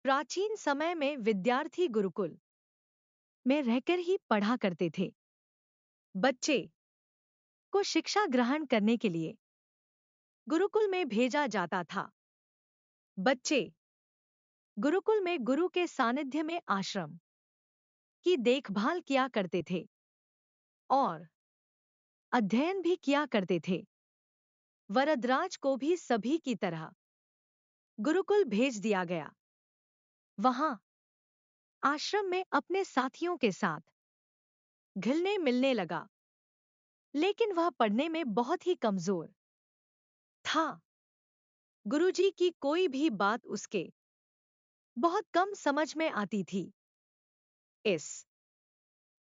प्राचीन समय में विद्यार्थी गुरुकुल में रहकर ही पढ़ा करते थे। बच्चे को शिक्षा ग्रहण करने के लिए गुरुकुल में भेजा जाता था। बच्चे गुरुकुल में गुरु के सानिध्य में आश्रम की देखभाल किया करते थे और अध्ययन भी किया करते थे। वरदराज को भी सभी की तरह गुरुकुल भेज दिया गया। वहां आश्रम में अपने साथियों के साथ घुलने मिलने लगा, लेकिन वह पढ़ने में बहुत ही कमजोर था। गुरुजी की कोई भी बात उसके बहुत कम समझ में आती थी। इस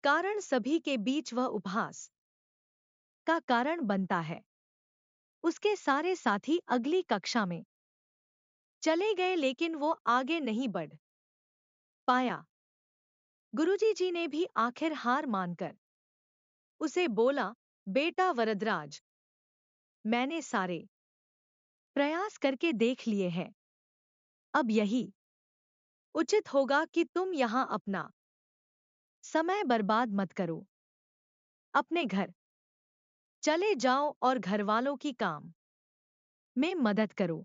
कारण सभी के बीच वह उपहास का कारण बनता है। उसके सारे साथी अगली कक्षा में चले गए, लेकिन वो आगे नहीं बढ़ पाया। गुरुजी जी ने भी आखिर हार मानकर उसे बोला, बेटा वरदराज, मैंने सारे प्रयास करके देख लिए हैं। अब यही उचित होगा कि तुम यहां अपना समय बर्बाद मत करो। अपने घर चले जाओ और घरवालों की काम में मदद करो।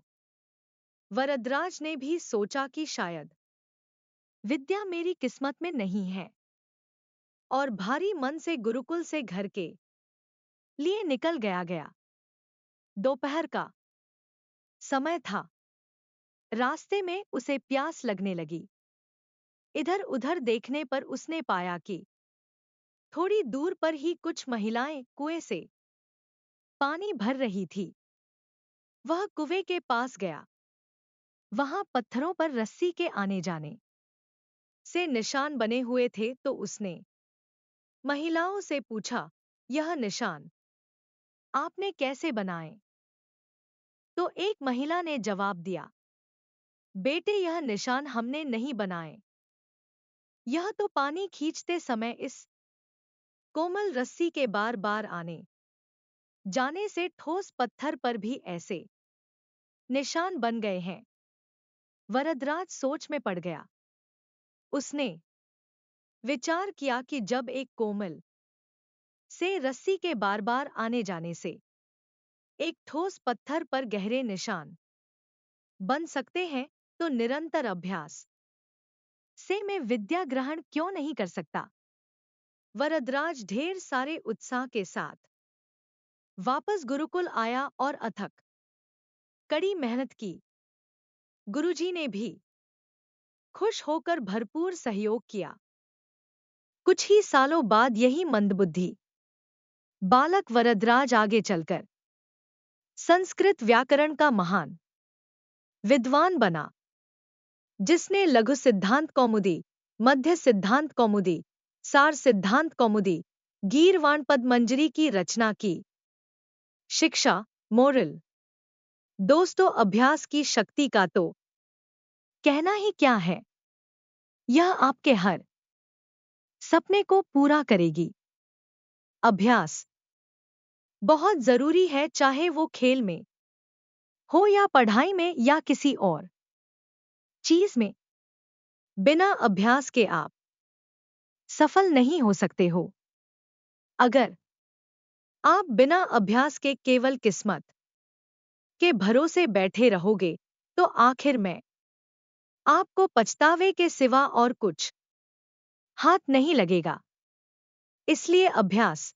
वरदराज ने भी सोचा कि शायद विद्या मेरी किस्मत में नहीं है, और भारी मन से गुरुकुल से घर के लिए निकल गया। दोपहर का समय था। रास्ते में उसे प्यास लगने लगी। इधर उधर देखने पर उसने पाया कि थोड़ी दूर पर ही कुछ महिलाएं कुएं से पानी भर रही थी। वह कुएं के पास गया। वहां पत्थरों पर रस्सी के आने जाने से निशान बने हुए थे, तो उसने महिलाओं से पूछा, यह निशान आपने कैसे बनाए? तो एक महिला ने जवाब दिया, बेटे, यह निशान हमने नहीं बनाए। यह तो पानी खींचते समय इस कोमल रस्सी के बार बार आने जाने से ठोस पत्थर पर भी ऐसे निशान बन गए हैं। वरदराज सोच में पड़ गया। उसने विचार किया कि जब एक कोमल से रस्सी के बार बार आने जाने से एक ठोस पत्थर पर गहरे निशान बन सकते हैं, तो निरंतर अभ्यास से मैं विद्या ग्रहण क्यों नहीं कर सकता? वरदराज ढेर सारे उत्साह के साथ वापस गुरुकुल आया और अथक कड़ी मेहनत की। गुरुजी ने भी खुश होकर भरपूर सहयोग किया। कुछ ही सालों बाद यही मंदबुद्धि बालक वरदराज आगे चलकर संस्कृत व्याकरण का महान विद्वान बना, जिसने लघु सिद्धांत कौमुदी, मध्य सिद्धांत कौमुदी, सार सिद्धांत कौमुदी, गीर्वाण मंजरी की रचना की। शिक्षा, मोरल। दोस्तों, अभ्यास की शक्ति का तो कहना ही क्या है। यह आपके हर सपने को पूरा करेगी। अभ्यास बहुत जरूरी है, चाहे वो खेल में हो या पढ़ाई में या किसी और चीज में। बिना अभ्यास के आप सफल नहीं हो सकते हो। अगर आप बिना अभ्यास के केवल किस्मत के भरोसे बैठे रहोगे, तो आखिर में आपको पछतावे के सिवा और कुछ हाथ नहीं लगेगा। इसलिए अभ्यास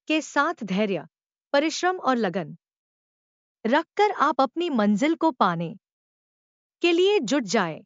के साथ धैर्य, परिश्रम और लगन रखकर आप अपनी मंजिल को पाने के लिए जुट जाए।